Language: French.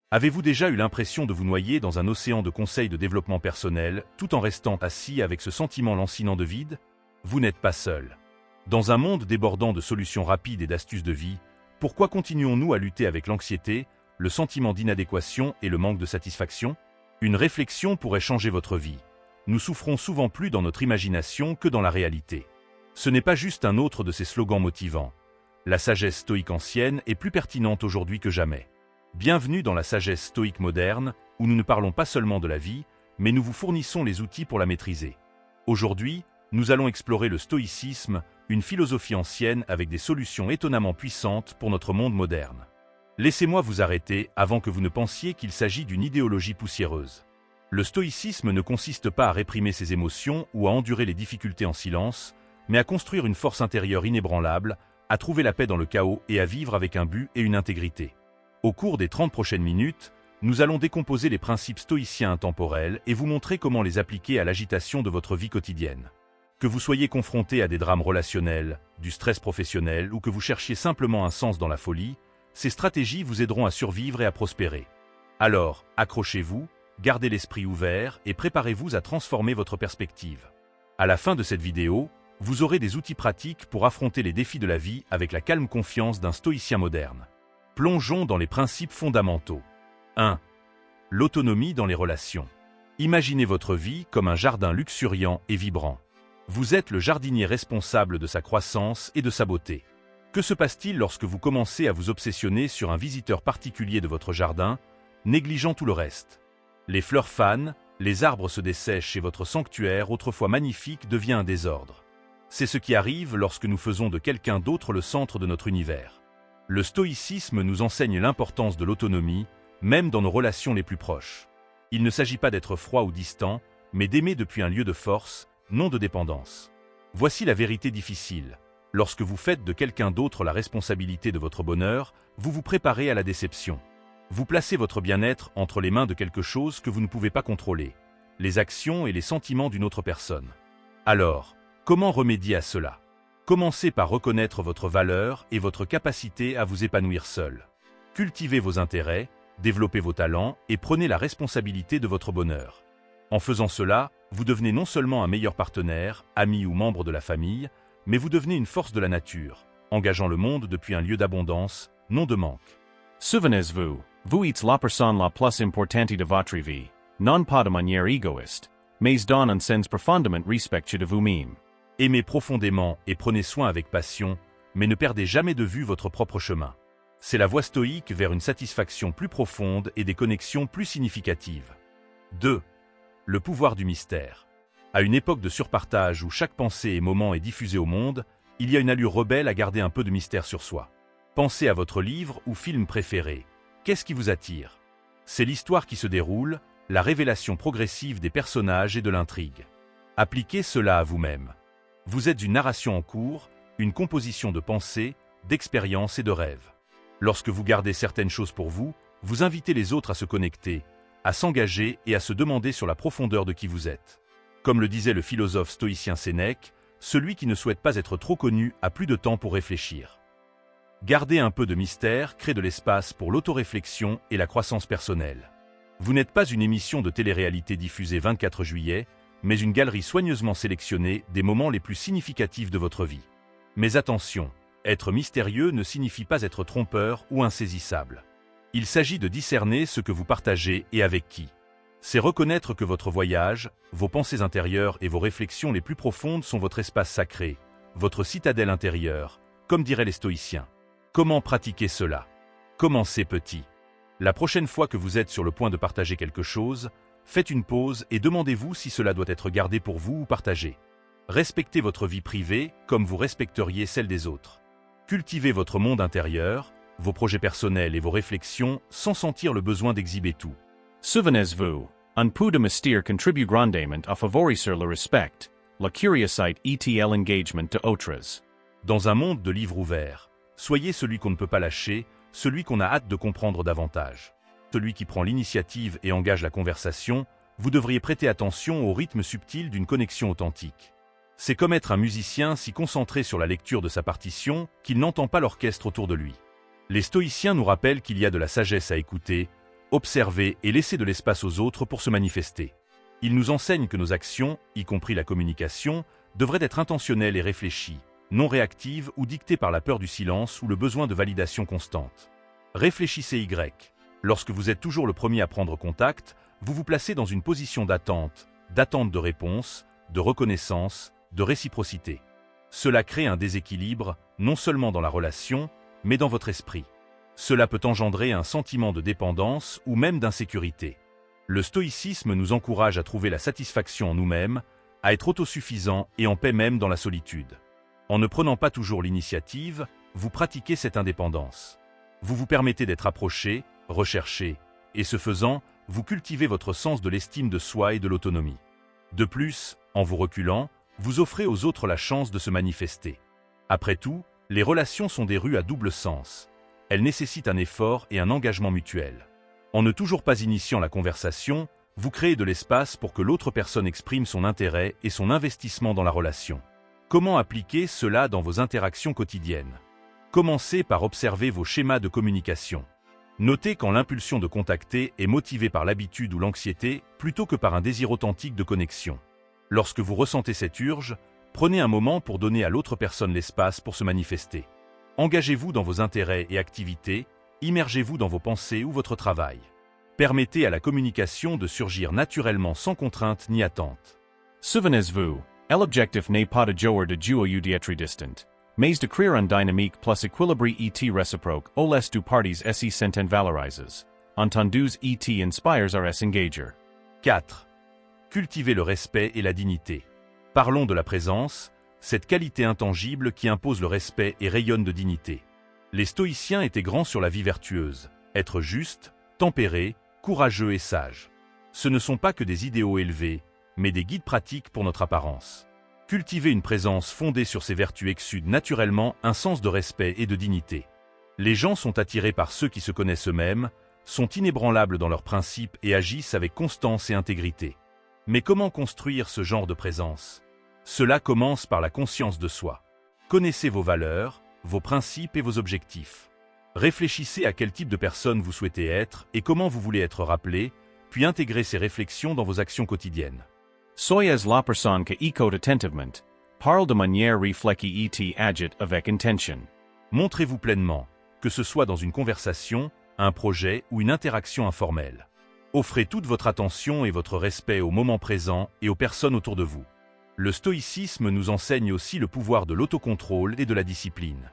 Avez-vous déjà eu l'impression de vous noyer dans un océan de conseils de développement personnel, tout en restant assis avec ce sentiment lancinant de vide? Vous n'êtes pas seul. Dans un monde débordant de solutions rapides et d'astuces de vie, pourquoi continuons-nous à lutter avec l'anxiété, le sentiment d'inadéquation et le manque de satisfaction? Une réflexion pourrait changer votre vie. Nous souffrons souvent plus dans notre imagination que dans la réalité. Ce n'est pas juste un autre de ces slogans motivants. La sagesse stoïque ancienne est plus pertinente aujourd'hui que jamais. Bienvenue dans la sagesse stoïque moderne, où nous ne parlons pas seulement de la vie, mais nous vous fournissons les outils pour la maîtriser. Aujourd'hui, nous allons explorer le stoïcisme, une philosophie ancienne avec des solutions étonnamment puissantes pour notre monde moderne. Laissez-moi vous arrêter avant que vous ne pensiez qu'il s'agit d'une idéologie poussiéreuse. Le stoïcisme ne consiste pas à réprimer ses émotions ou à endurer les difficultés en silence, mais à construire une force intérieure inébranlable, à trouver la paix dans le chaos et à vivre avec un but et une intégrité. Au cours des 30 prochaines minutes, nous allons décomposer les principes stoïciens intemporels et vous montrer comment les appliquer à l'agitation de votre vie quotidienne. Que vous soyez confronté à des drames relationnels, du stress professionnel ou que vous cherchiez simplement un sens dans la folie, ces stratégies vous aideront à survivre et à prospérer. Alors, accrochez-vous, gardez l'esprit ouvert et préparez-vous à transformer votre perspective. À la fin de cette vidéo, vous aurez des outils pratiques pour affronter les défis de la vie avec la calme confiance d'un stoïcien moderne. Plongeons dans les principes fondamentaux. 1. L'autonomie dans les relations. Imaginez votre vie comme un jardin luxuriant et vibrant. Vous êtes le jardinier responsable de sa croissance et de sa beauté. Que se passe-t-il lorsque vous commencez à vous obsessionner sur un visiteur particulier de votre jardin, négligeant tout le reste? Les fleurs fanent, les arbres se dessèchent et votre sanctuaire, autrefois magnifique, devient un désordre. C'est ce qui arrive lorsque nous faisons de quelqu'un d'autre le centre de notre univers. Le stoïcisme nous enseigne l'importance de l'autonomie, même dans nos relations les plus proches. Il ne s'agit pas d'être froid ou distant, mais d'aimer depuis un lieu de force, non de dépendance. Voici la vérité difficile. Lorsque vous faites de quelqu'un d'autre la responsabilité de votre bonheur, vous vous préparez à la déception. Vous placez votre bien-être entre les mains de quelque chose que vous ne pouvez pas contrôler, les actions et les sentiments d'une autre personne. Alors, comment remédier à cela? Commencez par reconnaître votre valeur et votre capacité à vous épanouir seul. Cultivez vos intérêts, développez vos talents et prenez la responsabilité de votre bonheur. En faisant cela, vous devenez non seulement un meilleur partenaire, ami ou membre de la famille, mais vous devenez une force de la nature, engageant le monde depuis un lieu d'abondance, non de manque. Souvenez-vous, vous êtes la personne la plus importante de votre vie, non pas de manière égoïste, mais dans un sens profondément respectueux de vous-même. Aimez profondément et prenez soin avec passion, mais ne perdez jamais de vue votre propre chemin. C'est la voie stoïque vers une satisfaction plus profonde et des connexions plus significatives. 2. Le pouvoir du mystère. À une époque de surpartage où chaque pensée et moment est diffusé au monde, il y a une allure rebelle à garder un peu de mystère sur soi. Pensez à votre livre ou film préféré. Qu'est-ce qui vous attire? C'est l'histoire qui se déroule, la révélation progressive des personnages et de l'intrigue. Appliquez cela à vous-même. Vous êtes une narration en cours, une composition de pensées, d'expériences et de rêves. Lorsque vous gardez certaines choses pour vous, vous invitez les autres à se connecter, à s'engager et à se demander sur la profondeur de qui vous êtes. Comme le disait le philosophe stoïcien Sénèque, celui qui ne souhaite pas être trop connu a plus de temps pour réfléchir. Garder un peu de mystère crée de l'espace pour l'autoréflexion et la croissance personnelle. Vous n'êtes pas une émission de télé-réalité diffusée 24 juillet, mais une galerie soigneusement sélectionnée des moments les plus significatifs de votre vie. Mais attention, être mystérieux ne signifie pas être trompeur ou insaisissable. Il s'agit de discerner ce que vous partagez et avec qui. C'est reconnaître que votre voyage, vos pensées intérieures et vos réflexions les plus profondes sont votre espace sacré, votre citadelle intérieure, comme diraient les stoïciens. Comment pratiquer cela? Commencez petit. La prochaine fois que vous êtes sur le point de partager quelque chose, faites une pause et demandez-vous si cela doit être gardé pour vous ou partagé. Respectez votre vie privée comme vous respecteriez celle des autres. Cultivez votre monde intérieur, vos projets personnels et vos réflexions sans sentir le besoin d'exhiber tout. Souvenez-vous, un peu de mystère contribue grandement à favoriser le respect, la curiosité et l'engagement de autres. Dans un monde de livres ouverts, soyez celui qu'on ne peut pas lâcher, celui qu'on a hâte de comprendre davantage. Celui qui prend l'initiative et engage la conversation, vous devriez prêter attention au rythme subtil d'une connexion authentique. C'est comme être un musicien si concentré sur la lecture de sa partition qu'il n'entend pas l'orchestre autour de lui. Les stoïciens nous rappellent qu'il y a de la sagesse à écouter, observez et laissez de l'espace aux autres pour se manifester. Il nous enseigne que nos actions, y compris la communication, devraient être intentionnelles et réfléchies, non réactives ou dictées par la peur du silence ou le besoin de validation constante. Réfléchissez Y. Lorsque vous êtes toujours le premier à prendre contact, vous vous placez dans une position d'attente de réponse, de reconnaissance, de réciprocité. Cela crée un déséquilibre, non seulement dans la relation, mais dans votre esprit. Cela peut engendrer un sentiment de dépendance ou même d'insécurité. Le stoïcisme nous encourage à trouver la satisfaction en nous-mêmes, à être autosuffisants et en paix même dans la solitude. En ne prenant pas toujours l'initiative, vous pratiquez cette indépendance. Vous vous permettez d'être approché, recherché, et ce faisant, vous cultivez votre sens de l'estime de soi et de l'autonomie. De plus, en vous reculant, vous offrez aux autres la chance de se manifester. Après tout, les relations sont des rues à double sens. Elles nécessitent un effort et un engagement mutuel. En ne toujours pas initiant la conversation, vous créez de l'espace pour que l'autre personne exprime son intérêt et son investissement dans la relation. Comment appliquer cela dans vos interactions quotidiennes? Commencez par observer vos schémas de communication. Notez quand l'impulsion de contacter est motivée par l'habitude ou l'anxiété plutôt que par un désir authentique de connexion. Lorsque vous ressentez cette urge, prenez un moment pour donner à l'autre personne l'espace pour se manifester. Engagez-vous dans vos intérêts et activités, immergez-vous dans vos pensées ou votre travail. Permettez à la communication de surgir naturellement sans contrainte ni attente. Souvenez-vous, l'objectif n'est pas de jouer de duo ou d'être distant, mais de créer une dynamique plus équilibrée et réciproque aux les deux parties se sentent valorisées, entendues et inspirées à s'engager. 4. Cultivez le respect et la dignité. Parlons de la présence, cette qualité intangible qui impose le respect et rayonne de dignité. Les stoïciens étaient grands sur la vie vertueuse, être juste, tempéré, courageux et sage. Ce ne sont pas que des idéaux élevés, mais des guides pratiques pour notre apparence. Cultiver une présence fondée sur ces vertus exude naturellement un sens de respect et de dignité. Les gens sont attirés par ceux qui se connaissent eux-mêmes, sont inébranlables dans leurs principes et agissent avec constance et intégrité. Mais comment construire ce genre de présence? Cela commence par la conscience de soi. Connaissez vos valeurs, vos principes et vos objectifs. Réfléchissez à quel type de personne vous souhaitez être et comment vous voulez être rappelé, puis intégrez ces réflexions dans vos actions quotidiennes. Soyez la personne qui écoute attentivement, parle de manière réfléchie et agit avec intention. Montrez-vous pleinement, que ce soit dans une conversation, un projet ou une interaction informelle. Offrez toute votre attention et votre respect au moment présent et aux personnes autour de vous. Le stoïcisme nous enseigne aussi le pouvoir de l'autocontrôle et de la discipline.